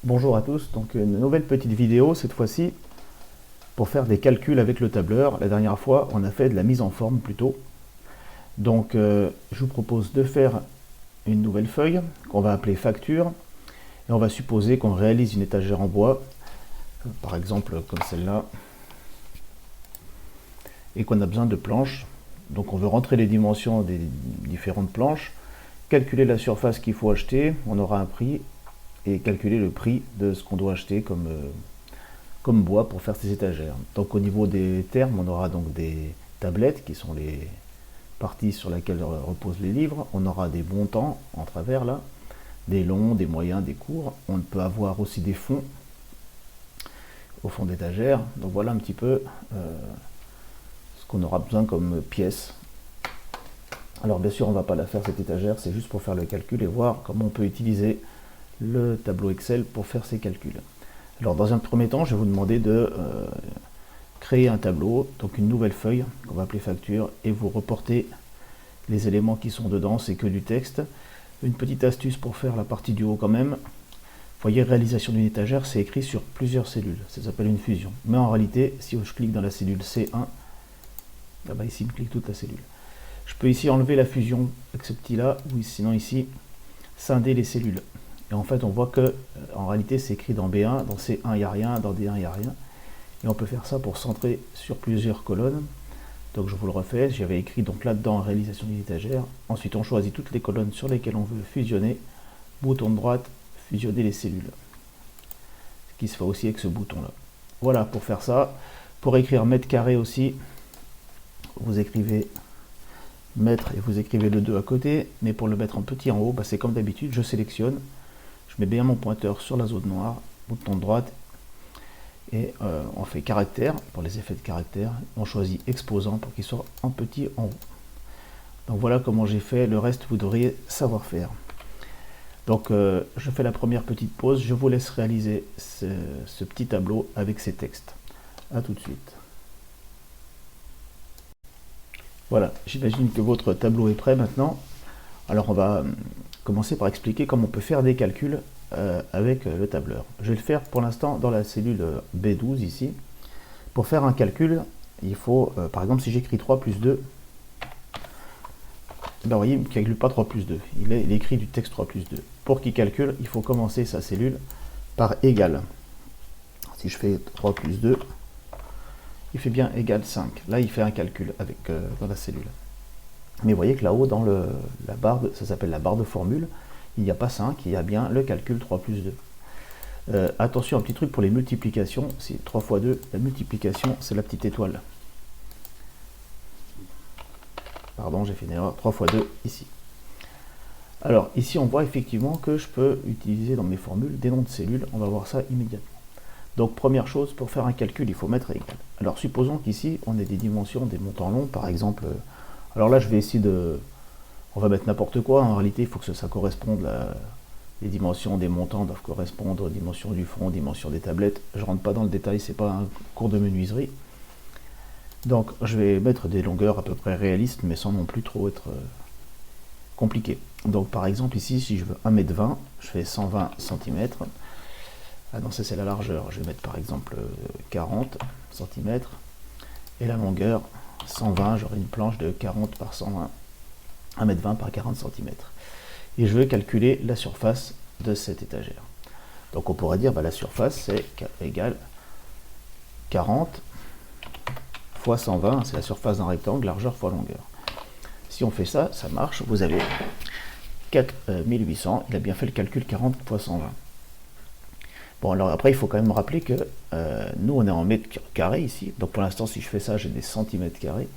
Bonjour à tous, donc une nouvelle petite vidéo cette fois-ci pour faire des calculs avec le tableur. La dernière fois on a fait de la mise en forme plutôt. Donc je vous propose de faire une nouvelle feuille qu'on va appeler facture et on va supposer qu'on réalise une étagère en bois, par exemple comme celle-là, et qu'on a besoin de planches. Donc on veut rentrer les dimensions des différentes planches, calculer la surface qu'il faut acheter, on aura un prix, et calculer le prix de ce qu'on doit acheter comme bois pour faire ces étagères. Donc au niveau des termes, on aura donc des tablettes qui sont les parties sur lesquelles reposent les livres. On aura des montants en travers là, des longs, des moyens, des courts. On peut avoir aussi des fonds au fond d'étagère. Donc voilà un petit peu ce qu'on aura besoin comme pièces. Alors bien sûr on ne va pas la faire cette étagère, c'est juste pour faire le calcul et voir comment on peut utiliser le tableau Excel pour faire ces calculs. Alors dans un premier temps, je vais vous demander de créer un tableau, donc une nouvelle feuille qu'on va appeler facture, et vous reportez les éléments qui sont dedans, c'est que du texte. Une petite astuce pour faire la partie du haut quand même. Vous voyez, réalisation d'une étagère, c'est écrit sur plusieurs cellules, ça s'appelle une fusion. Mais en réalité, si je clique dans la cellule C1, là-bas ici, il me clique toute la cellule. Je peux ici enlever la fusion avec ce petit là, ou sinon ici, scinder les cellules. Et en fait, on voit que en réalité, c'est écrit dans B1, dans C1, il n'y a rien, dans D1, il n'y a rien. Et on peut faire ça pour centrer sur plusieurs colonnes. Donc je vous le refais, j'avais écrit donc là-dedans réalisation d'une étagère. Ensuite, on choisit toutes les colonnes sur lesquelles on veut fusionner. Bouton de droite, fusionner les cellules. Ce qui se fait aussi avec ce bouton-là. Voilà, pour faire ça. Pour écrire mètre carré aussi, vous écrivez mètre et vous écrivez le 2 à côté. Mais pour le mettre en petit en haut, bah, c'est comme d'habitude, je sélectionne. Je mets bien mon pointeur sur la zone noire, bouton de droite, et on fait caractère pour les effets de caractère. On choisit exposant pour qu'il soit en petit en haut. Donc voilà comment j'ai fait, le reste vous devriez savoir faire. Donc je fais la première petite pause, je vous laisse réaliser ce petit tableau avec ces textes. A tout de suite. Voilà, j'imagine que votre tableau est prêt maintenant. Alors on va commencer par expliquer comment on peut faire des calculs avec le tableur. Je vais le faire pour l'instant dans la cellule B12 ici. Pour faire un calcul, il faut, par exemple, si j'écris 3 plus 2, ben, vous voyez, il ne calcule pas 3 plus 2. Il écrit du texte 3 plus 2. Pour qu'il calcule, il faut commencer sa cellule par égal. Si je fais 3 plus 2, il fait bien égal 5. Là, il fait un calcul avec, dans la cellule. Mais vous voyez que là-haut, dans la barre, ça s'appelle la barre de formule, il n'y a pas 5, il y a bien le calcul 3 plus 2. Attention, un petit truc pour les multiplications, c'est 3 fois 2, la multiplication, c'est la petite étoile. Pardon, j'ai fait une erreur, 3 fois 2 ici. Alors, ici, on voit effectivement que je peux utiliser dans mes formules des noms de cellules, on va voir ça immédiatement. Donc, première chose, pour faire un calcul, il faut mettre égal. Alors, supposons qu'ici, on ait des dimensions, des montants longs, par exemple. Alors là, je vais essayer de... On va mettre n'importe quoi. En réalité, il faut que ça corresponde. Les dimensions des montants doivent correspondre aux dimensions du front, aux dimensions des tablettes. Je ne rentre pas dans le détail, c'est pas un cours de menuiserie. Donc, je vais mettre des longueurs à peu près réalistes, mais sans non plus trop être compliqué. Donc, par exemple, ici, si je veux 1,20 m, je fais 120 cm. Ah non, ça c'est la largeur. Je vais mettre par exemple 40 cm. Et la longueur, 120, j'aurai une planche de 40 par 120, 1,20 m par 40 cm. Et je veux calculer la surface de cette étagère. Donc on pourrait dire, bah, la surface c'est égale 40 fois 120, c'est la surface d'un rectangle, largeur fois longueur. Si on fait ça, ça marche, vous avez 4800, il a bien fait le calcul 40 fois 120. Bon, alors après, il faut quand même rappeler que nous, on est en mètres carrés ici. Donc pour l'instant, si je fais ça, j'ai des centimètres carrés.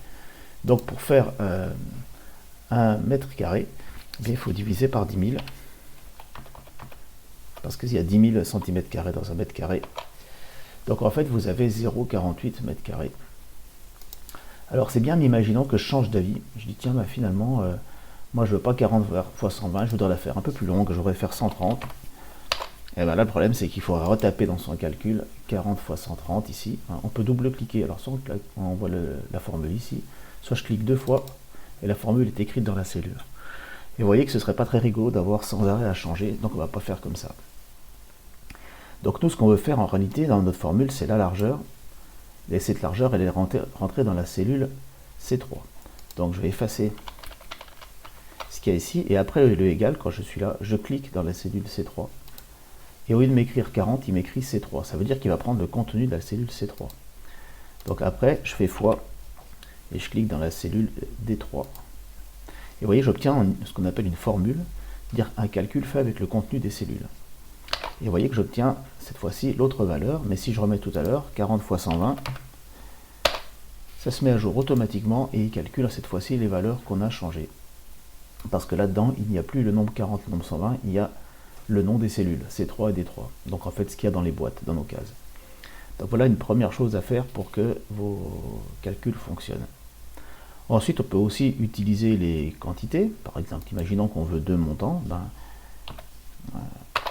Donc pour faire 1 mètre carré, il faut diviser par 10 000. Parce qu'il y a 10 000 centimètres carrés dans un mètre carré. Donc en fait, vous avez 0,48 mètres carrés. Alors c'est bien, mais imaginons que je change d'avis. Je dis, tiens, bah, finalement, moi je veux pas 40 fois 120, je voudrais la faire un peu plus longue, je voudrais faire 130. Et bien là, le problème, c'est qu'il faudra retaper dans son calcul 40 fois 130 ici. On peut double-cliquer. Alors, soit on voit la formule ici, soit je clique 2 fois et la formule est écrite dans la cellule. Et vous voyez que ce serait pas très rigolo d'avoir sans arrêt à changer, donc on va pas faire comme ça. Donc nous, ce qu'on veut faire en réalité dans notre formule, c'est la largeur. Et cette largeur, elle est rentrée dans la cellule C3. Donc je vais effacer ce qu'il y a ici. Et après le égal, quand je suis là, je clique dans la cellule C3. Et au lieu de m'écrire 40, il m'écrit C3. Ça veut dire qu'il va prendre le contenu de la cellule C3. Donc après, je fais fois. Et je clique dans la cellule D3. Et vous voyez, j'obtiens ce qu'on appelle une formule, c'est-à-dire un calcul fait avec le contenu des cellules. Et vous voyez que j'obtiens cette fois-ci l'autre valeur, mais si je remets tout à l'heure, 40 fois 120, ça se met à jour automatiquement et il calcule cette fois-ci les valeurs qu'on a changées. Parce que là-dedans, il n'y a plus le nombre 40 et le nombre 120, il y a le nom des cellules, C3 et D3. Donc en fait, ce qu'il y a dans les boîtes, dans nos cases. Donc voilà une première chose à faire pour que vos calculs fonctionnent. Ensuite, on peut aussi utiliser les quantités. Par exemple, imaginons qu'on veut 2 montants.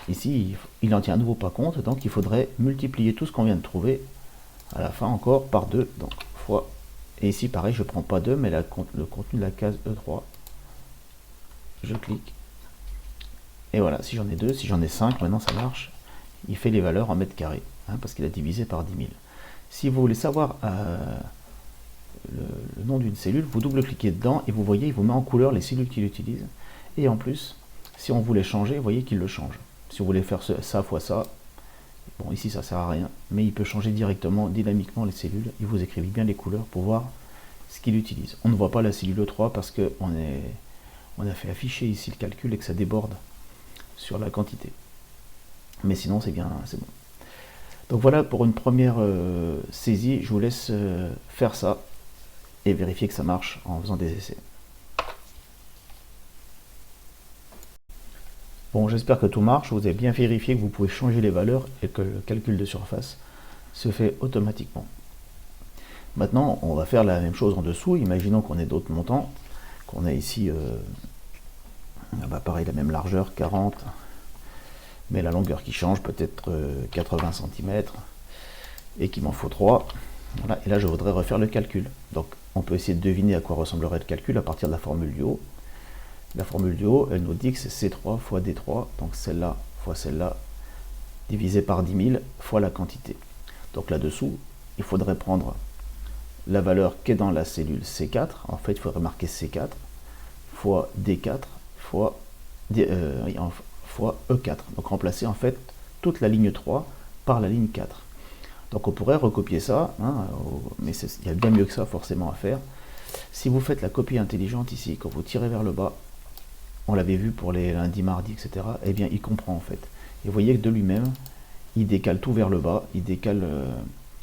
Ici, il n'en tient à nouveau pas compte, donc il faudrait multiplier tout ce qu'on vient de trouver à la fin encore par 2, donc fois. Et ici, pareil, je ne prends pas 2, mais le contenu de la case E3. Je clique. Et voilà, si j'en ai 2, si j'en ai 5, maintenant ça marche. Il fait les valeurs en mètres carrés, parce qu'il a divisé par 10 000. Si vous voulez savoir le nom d'une cellule, vous double-cliquez dedans et vous voyez, il vous met en couleur les cellules qu'il utilise. Et en plus, si on voulait changer, vous voyez qu'il le change. Si vous voulez faire ça fois ça, bon ici ça sert à rien, mais il peut changer directement, dynamiquement les cellules. Il vous écrit bien les couleurs pour voir ce qu'il utilise. On ne voit pas la cellule 3 parce qu'on a fait afficher ici le calcul et que ça déborde sur la quantité. Mais sinon c'est bien, c'est bon. Donc voilà pour une première saisie, je vous laisse faire ça et vérifier que ça marche en faisant des essais. Bon, j'espère que tout marche, vous avez bien vérifié que vous pouvez changer les valeurs et que le calcul de surface se fait automatiquement. Maintenant, on va faire la même chose en dessous. Imaginons qu'on ait d'autres montants, qu'on a ici, pareil, la même largeur, 40, mais la longueur qui change, peut-être 80 cm, et qu'il m'en faut 3. Voilà, et là, je voudrais refaire le calcul. Donc, on peut essayer de deviner à quoi ressemblerait le calcul à partir de la formule du haut. La formule du haut, elle nous dit que c'est C3 fois D3, donc celle-là fois celle-là, divisé par 10 000 fois la quantité. Donc là-dessous, il faudrait prendre la valeur qui est dans la cellule C4, en fait, il faudrait marquer C4 fois D4 fois E4. Donc remplacer en fait toute la ligne 3 par la ligne 4. Donc on pourrait recopier ça, mais il y a bien mieux que ça forcément à faire. Si vous faites la copie intelligente ici, quand vous tirez vers le bas, on l'avait vu pour les lundis, mardis, etc., eh bien il comprend en fait. Et vous voyez que de lui-même, il décale tout vers le bas, il décale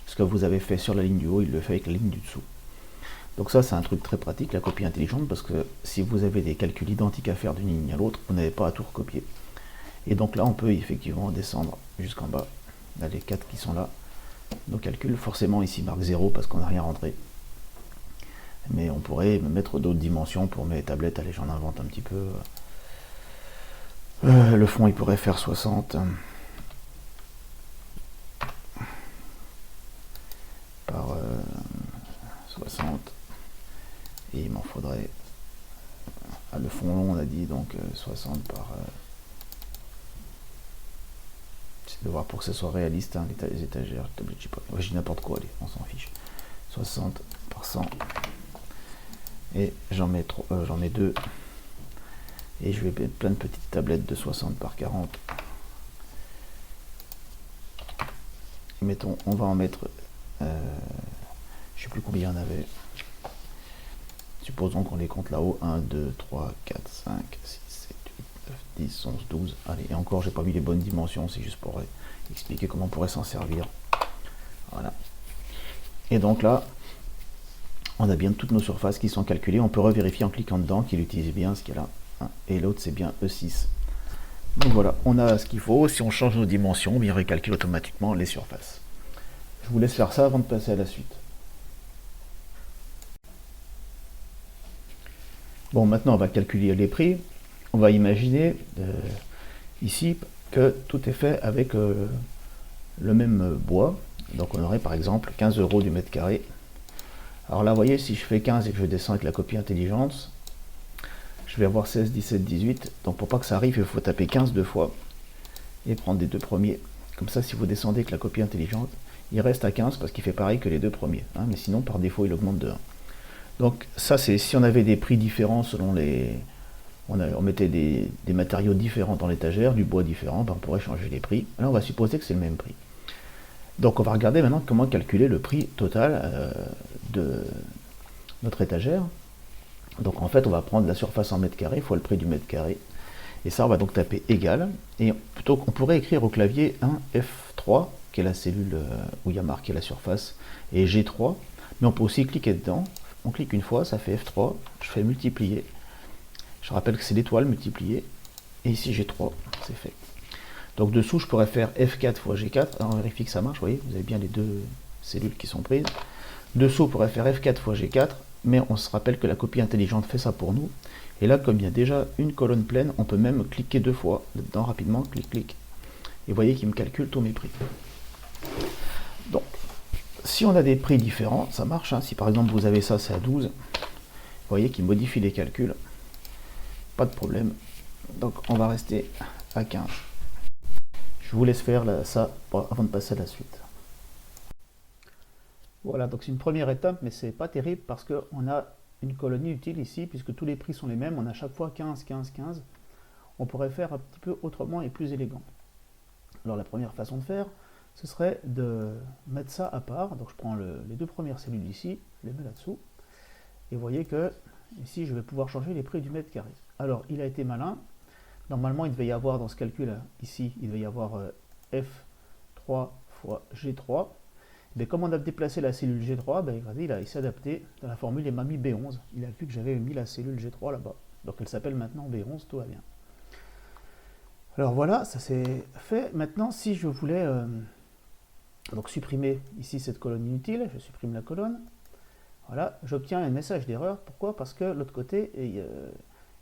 ce que vous avez fait sur la ligne du haut, il le fait avec la ligne du dessous. Donc ça, c'est un truc très pratique, la copie intelligente, parce que si vous avez des calculs identiques à faire d'une ligne à l'autre, vous n'avez pas à tout recopier. Et donc là, on peut effectivement descendre jusqu'en bas. Là, les 4 qui sont là, nos calculs, forcément ici marque 0 parce qu'on n'a rien rentré. Mais on pourrait mettre d'autres dimensions pour mes tablettes. Allez, j'en invente un petit peu. Le fond, il pourrait faire 60 par 60. Et il m'en faudrait... le fond long, on a dit, donc 60 par... J'essaie de voir pour que ce soit réaliste, les étagères, tablette, je sais pas. Je dis n'importe quoi, allez, on s'en fiche. 60 par 100. Et j'en mets 2. Et je vais mettre plein de petites tablettes de 60 par 40. Et mettons, on va en mettre... je sais plus combien il y en avait. Supposons qu'on les compte là-haut. 1, 2, 3, 4, 5, 6, 7, 8, 9, 10, 11, 12. Allez, et encore, j'ai pas mis les bonnes dimensions. C'est juste pour expliquer comment on pourrait s'en servir. Voilà. Et donc là, on a bien toutes nos surfaces qui sont calculées. On peut revérifier en cliquant dedans qu'il utilise bien ce qu'il y a là. Et l'autre, c'est bien E6. Donc voilà, on a ce qu'il faut. Si on change nos dimensions, il recalcule automatiquement les surfaces. Je vous laisse faire ça avant de passer à la suite. Bon, maintenant, on va calculer les prix. On va imaginer ici que tout est fait avec le même bois. Donc on aurait par exemple 15 € du mètre carré. Alors là, vous voyez, si je fais 15 et que je descends avec la copie intelligente, je vais avoir 16, 17, 18. Donc pour pas que ça arrive, il faut taper 15 deux fois et prendre les deux premiers Comme ça, si vous descendez avec la copie intelligente, il reste à 15 parce qu'il fait pareil que les deux premiers. Hein, mais sinon, par défaut, il augmente de 1. Donc ça, c'est si on avait des prix différents selon les... On mettait des matériaux différents dans l'étagère, du bois différent, ben on pourrait changer les prix. Là, on va supposer que c'est le même prix. Donc on va regarder maintenant comment calculer le prix total de notre étagère. Donc en fait, on va prendre la surface en mètres carrés fois le prix du mètre carré. Et ça, on va donc taper égal. Et plutôt qu'on pourrait écrire au clavier 1F3, qui est la cellule où il y a marqué la surface, et G3. Mais on peut aussi cliquer dedans. On clique une fois, ça fait F3. Je fais multiplier. Je rappelle que c'est l'étoile multipliée. Et ici G3, c'est fait. Donc dessous, je pourrais faire F4 fois G4. Alors on vérifie que ça marche, vous voyez, vous avez bien les deux cellules qui sont prises. Dessous, on pourrait faire F4 fois G4, mais on se rappelle que la copie intelligente fait ça pour nous. Et là, comme il y a déjà une colonne pleine, on peut même cliquer deux fois dedans rapidement, clic, clic. Et vous voyez qu'il me calcule tous mes prix. Donc, si on a des prix différents, ça marche. Hein. Si par exemple vous avez ça, c'est à 12, vous voyez qu'il modifie les calculs. Pas de problème. Donc on va rester à 15. Je vous laisse faire ça avant de passer à la suite. Voilà, donc c'est une première étape, mais c'est pas terrible parce qu'on a une colonne inutile ici, puisque tous les prix sont les mêmes. On a à chaque fois 15, 15, 15. On pourrait faire un petit peu autrement et plus élégant. Alors la première façon de faire, ce serait de mettre ça à part. Donc je prends les deux premières cellules ici, je les mets là-dessous. Et vous voyez que ici, je vais pouvoir changer les prix du mètre carré. Alors, il a été malin. Normalement, il devait y avoir dans ce calcul, ici, il devait y avoir F3 fois G3. Mais comme on a déplacé la cellule G3, ben, regardez, il s'est adapté dans la formule et m'a mis B11. Il a vu que j'avais mis la cellule G3 là-bas. Donc, elle s'appelle maintenant B11, tout va bien. Alors voilà, ça c'est fait. Maintenant, si je voulais donc supprimer ici cette colonne inutile, je supprime la colonne. Voilà, j'obtiens un message d'erreur. Pourquoi? Parce que l'autre côté,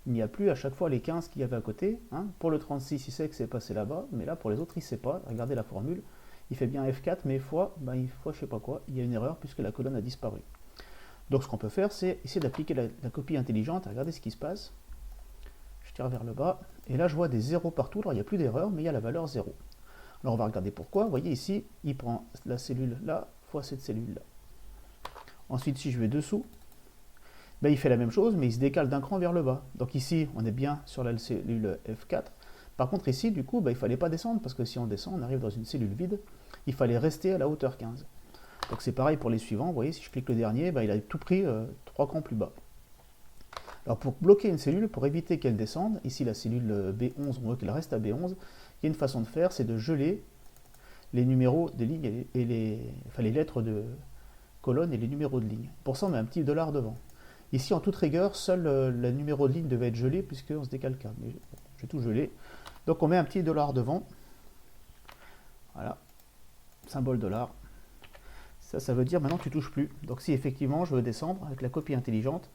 il n'y a plus à chaque fois les 15 qu'il y avait à côté. Hein. Pour le 36, il sait que c'est passé là-bas, mais là, pour les autres, il ne sait pas. Regardez la formule. Il fait bien F4, mais fois, je ne sais pas quoi, il y a une erreur puisque la colonne a disparu. Donc ce qu'on peut faire, c'est essayer d'appliquer la copie intelligente. Regardez ce qui se passe. Je tire vers le bas, et là, je vois des zéros partout. Alors, il n'y a plus d'erreur, mais il y a la valeur 0. Alors, on va regarder pourquoi. Vous voyez ici, il prend la cellule là, fois cette cellule-là. Ensuite, si je vais dessous, ben, il fait la même chose, mais il se décale d'un cran vers le bas. Donc ici, on est bien sur la cellule F4. Par contre, ici, du coup, ben, il ne fallait pas descendre, parce que si on descend, on arrive dans une cellule vide. Il fallait rester à la hauteur 15. Donc c'est pareil pour les suivants. Vous voyez, si je clique le dernier, ben, il a tout pris 3 crans plus bas. Alors pour bloquer une cellule, pour éviter qu'elle descende, ici la cellule B11, on veut qu'elle reste à B11, il y a une façon de faire, c'est de geler les numéros des lignes et les lettres de colonne et les numéros de ligne. Pour ça, on met un petit $, devant. Ici, en toute rigueur, seul le numéro de ligne devait être gelé puisqu'on se décalque. Mais j'ai tout gelé. Donc, on met un petit $, devant. Voilà. Symbole $. Ça veut dire maintenant tu touches plus. Donc, si effectivement je veux descendre avec la copie intelligente,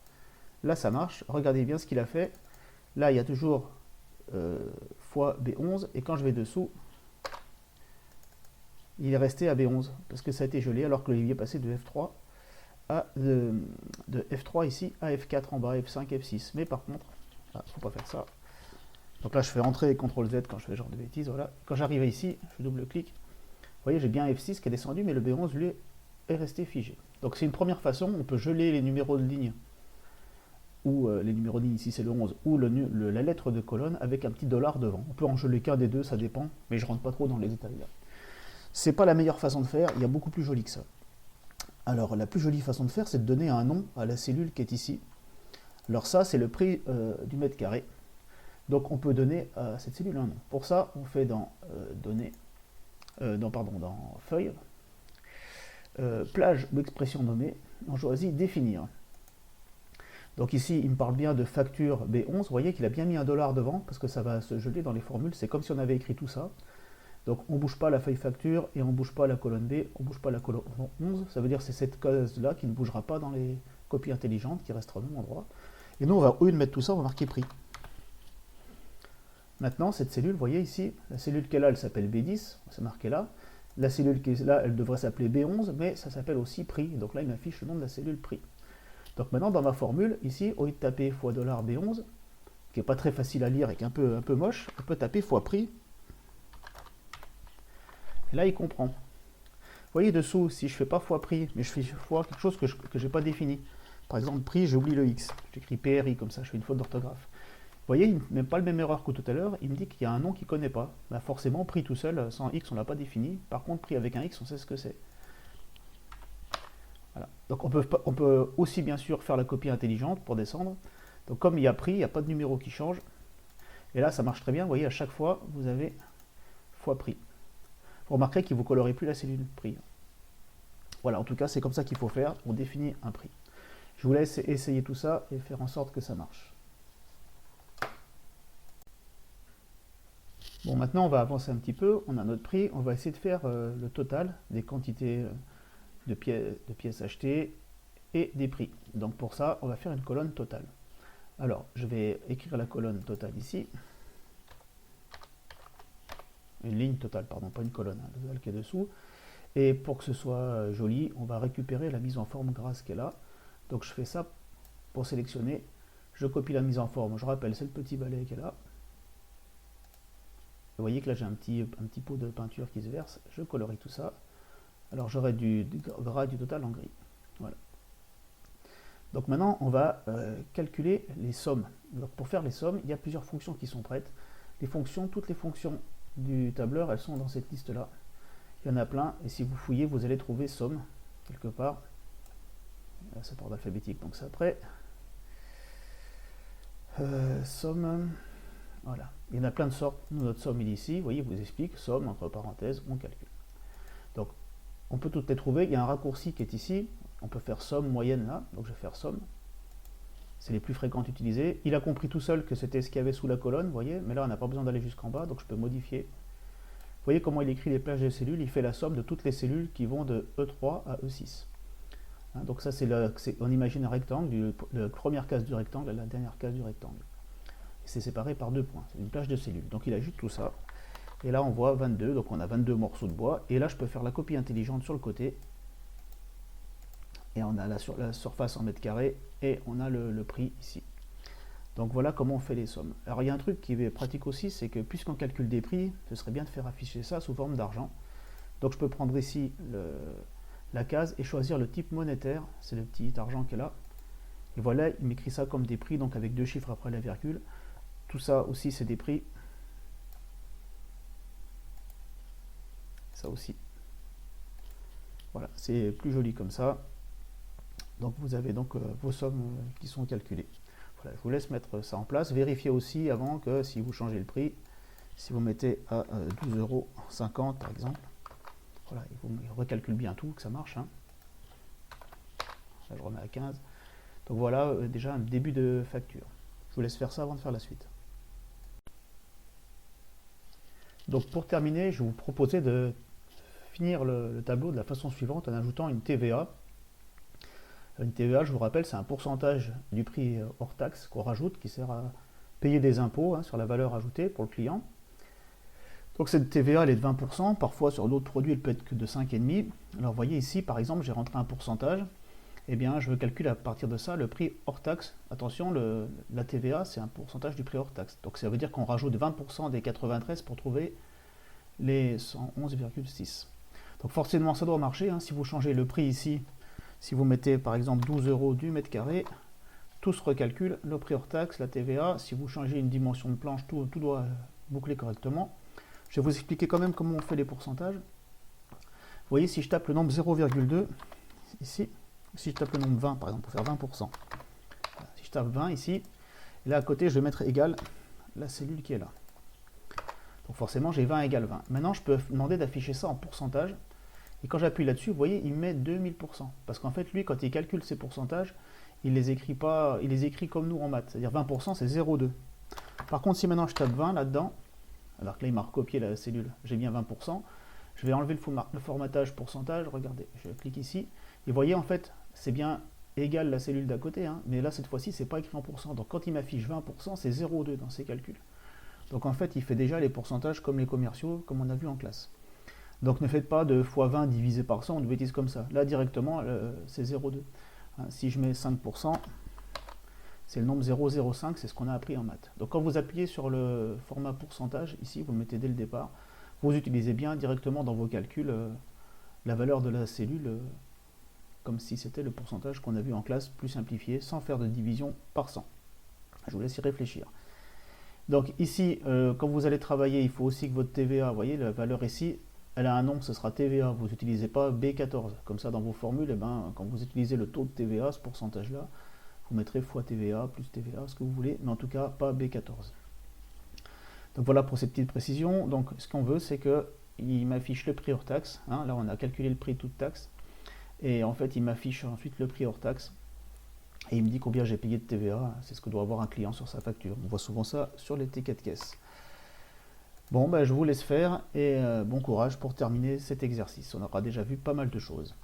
là, ça marche. Regardez bien ce qu'il a fait. Là, il y a toujours fois B11. Et quand je vais dessous, il est resté à B11 parce que ça a été gelé alors que l'olivier est passé de F3 à de F3 ici à F4 en bas, F5, F6. Mais par contre, il ne faut pas faire ça. Donc là, je fais entrer CTRL Z quand je fais ce genre de bêtises. Voilà. Quand j'arrive ici, je double-clique. Vous voyez, j'ai bien F6 qui est descendu, mais le B11, lui, est resté figé. Donc c'est une première façon. On peut geler les numéros de ligne, ou les numéros de ligne, ici c'est le 11, ou la lettre de colonne avec un petit $, devant. On peut en geler qu'un des deux, ça dépend, mais je ne rentre pas trop dans les détails là. C'est pas la meilleure façon de faire, il y a beaucoup plus joli que ça. Alors la plus jolie façon de faire, c'est de donner un nom à la cellule qui est ici. Alors ça, c'est le prix du mètre carré. Donc on peut donner à cette cellule un nom. Pour ça, on fait dans dans feuille, plage ou expression nommée, on choisit définir. Donc ici, il me parle bien de facture B11. Vous voyez qu'il a bien mis un $, devant parce que ça va se geler dans les formules. C'est comme si on avait écrit tout ça. Donc on ne bouge pas la feuille facture et on ne bouge pas la colonne B, on ne bouge pas la colonne 11. Ça veut dire que c'est cette case-là qui ne bougera pas dans les copies intelligentes, qui restera au même endroit. Et nous, on va, au lieu de mettre tout ça, on va marquer prix. Maintenant, cette cellule, vous voyez ici, la cellule qu'elle a, elle s'appelle B10, c'est marqué là. La cellule qui est là, elle devrait s'appeler B11, mais ça s'appelle aussi prix. Donc là, il m'affiche le nom de la cellule prix. Donc maintenant, dans ma formule, ici, au lieu de taper fois $B11, qui n'est pas très facile à lire et qui est un peu moche, on peut taper fois prix. Et là, il comprend. Vous voyez dessous, si je fais pas fois prix, mais je fais fois quelque chose que je n'ai pas défini. Par exemple, prix, j'oublie le X. J'écris PRI comme ça, je fais une faute d'orthographe. Vous voyez, il ne met pas la même erreur que tout à l'heure, il me dit qu'il y a un nom qu'il ne connaît pas. Bah forcément, prix tout seul, sans X, on ne l'a pas défini. Par contre, prix avec un X, on sait ce que c'est. Voilà. Donc on peut aussi bien sûr faire la copie intelligente pour descendre. Donc comme il y a prix, il n'y a pas de numéro qui change. Et là, ça marche très bien. Vous voyez, à chaque fois, vous avez fois prix. Vous remarquerez qu'il ne vous colorez plus la cellule prix. Voilà, en tout cas, c'est comme ça qu'il faut faire. On définit un prix. Je vous laisse essayer tout ça et faire en sorte que ça marche. Bon, maintenant, on va avancer un petit peu. On a notre prix. On va essayer de faire le total des quantités de pièces achetées et des prix. Donc pour ça, on va faire une colonne totale. Alors, je vais écrire la colonne totale ici. Une ligne totale, pardon, pas une colonne, hein, le total qui est dessous. Et pour que ce soit joli, on va récupérer la mise en forme grasse qui est là. Donc je fais ça pour sélectionner. Je copie la mise en forme. Je rappelle, c'est le petit balai qui est là. Vous voyez que là j'ai un petit pot de peinture qui se verse. Je colorie tout ça. Alors j'aurai du gras du total en gris. Voilà. Donc maintenant on va calculer les sommes. Donc pour faire les sommes, il y a plusieurs fonctions qui sont prêtes. Les fonctions, toutes les fonctions du tableur, elles sont dans cette liste là. Il y en a plein, et si vous fouillez, vous allez trouver somme quelque part. Là, c'est par ordre alphabétique, donc c'est après. Somme, voilà. Il y en a plein de sortes. Nous, notre somme, il est ici. Vous voyez, je vous explique, somme, entre parenthèses, on calcule. Donc, on peut toutes les trouver. Il y a un raccourci qui est ici. On peut faire somme, moyenne là. Donc, je vais faire somme. C'est les plus fréquentes utilisées. Il a compris tout seul que c'était ce qu'il y avait sous la colonne, vous voyez. Mais là, on n'a pas besoin d'aller jusqu'en bas, donc je peux modifier. Vous voyez comment il écrit les plages de cellules. Il fait la somme de toutes les cellules qui vont de E3 à E6. Hein, donc ça, on imagine un rectangle, la première case du rectangle à la dernière case du rectangle. C'est séparé par 2 points. C'est une plage de cellules. Donc il ajoute tout ça. Et là, on voit 22. Donc on a 22 morceaux de bois. Et là, je peux faire la copie intelligente sur le côté. Et on a la surface en mètres carrés. Et on a le prix ici. Donc voilà comment on fait les sommes. Alors il y a un truc qui est pratique aussi, c'est que puisqu'on calcule des prix, ce serait bien de faire afficher ça sous forme d'argent. Donc je peux prendre ici la case et choisir le type monétaire, c'est le petit argent qui est là. Et voilà, il m'écrit ça comme des prix, donc avec 2 chiffres après la virgule. Tout ça aussi c'est des prix. Ça aussi. Voilà, c'est plus joli comme ça. Donc vous avez donc vos sommes qui sont calculées. Voilà, je vous laisse mettre ça en place. Vérifiez aussi avant que si vous changez le prix, si vous mettez à 12,50 € par exemple, voilà, il recalcule bien tout, que ça marche. Hein. Là, je remets à 15. Donc voilà déjà un début de facture. Je vous laisse faire ça avant de faire la suite. Donc pour terminer, je vais vous proposer de finir le tableau de la façon suivante en ajoutant une TVA. Une TVA, je vous rappelle, c'est un pourcentage du prix hors taxe qu'on rajoute, qui sert à payer des impôts hein, sur la valeur ajoutée pour le client. Donc cette TVA, elle est de 20%, parfois sur d'autres produits, elle peut être que de 5,5%. Alors vous voyez ici, par exemple, j'ai rentré un pourcentage, eh bien je calcule à partir de ça le prix hors taxe. Attention, la TVA, c'est un pourcentage du prix hors taxe. Donc ça veut dire qu'on rajoute 20% des 93 pour trouver les 111,6. Donc forcément, ça doit marcher. Hein. Si vous changez le prix ici, si vous mettez par exemple 12 € du mètre carré, tout se recalcule, le prix hors taxe, la TVA, si vous changez une dimension de planche, tout doit boucler correctement. Je vais vous expliquer quand même comment on fait les pourcentages. Vous voyez, si je tape le nombre 0,2, ici, si je tape le nombre 20 par exemple, pour faire 20%, voilà, si je tape 20 ici, et là à côté je vais mettre égal la cellule qui est là. Donc forcément j'ai 20 égale 20. Maintenant je peux demander d'afficher ça en pourcentage. Et quand j'appuie là-dessus, vous voyez, il met 2000%. Parce qu'en fait, lui, quand il calcule ses pourcentages, il les écrit pas, il les écrit comme nous en maths. C'est-à-dire 20%, c'est 0,2. Par contre, si maintenant je tape 20 là-dedans, alors que là, il m'a recopié la cellule, j'ai bien 20%, je vais enlever le formatage pourcentage, regardez, je clique ici, et vous voyez, en fait, c'est bien égal la cellule d'à côté, hein, mais là, cette fois-ci, c'est pas écrit en pourcent. Donc quand il m'affiche 20%, c'est 0,2 dans ses calculs. Donc en fait, il fait déjà les pourcentages comme les commerciaux, comme on a vu en classe. Donc ne faites pas de x20 divisé par 100 ou de bêtises comme ça. Là directement c'est 0,2. Hein, si je mets 5%, c'est le nombre 0,05, c'est ce qu'on a appris en maths. Donc quand vous appuyez sur le format pourcentage, ici vous le mettez dès le départ, vous utilisez bien directement dans vos calculs la valeur de la cellule, comme si c'était le pourcentage qu'on a vu en classe, plus simplifié, sans faire de division par 100. Je vous laisse y réfléchir. Donc ici, quand vous allez travailler, il faut aussi que votre TVA, vous voyez, la valeur ici, elle a un nom, ce sera TVA. Vous n'utilisez pas B14. Comme ça, dans vos formules, quand vous utilisez le taux de TVA, ce pourcentage-là, vous mettrez fois TVA, plus TVA, ce que vous voulez, mais en tout cas, pas B14. Donc voilà pour ces petites précisions. Donc ce qu'on veut, c'est qu'il m'affiche le prix hors taxe. Hein, là, on a calculé le prix toute taxe. Et en fait, il m'affiche ensuite le prix hors taxe. Et il me dit combien j'ai payé de TVA. C'est ce que doit avoir un client sur sa facture. On voit souvent ça sur les tickets de caisse. Bon, je vous laisse faire et bon courage pour terminer cet exercice. On aura déjà vu pas mal de choses.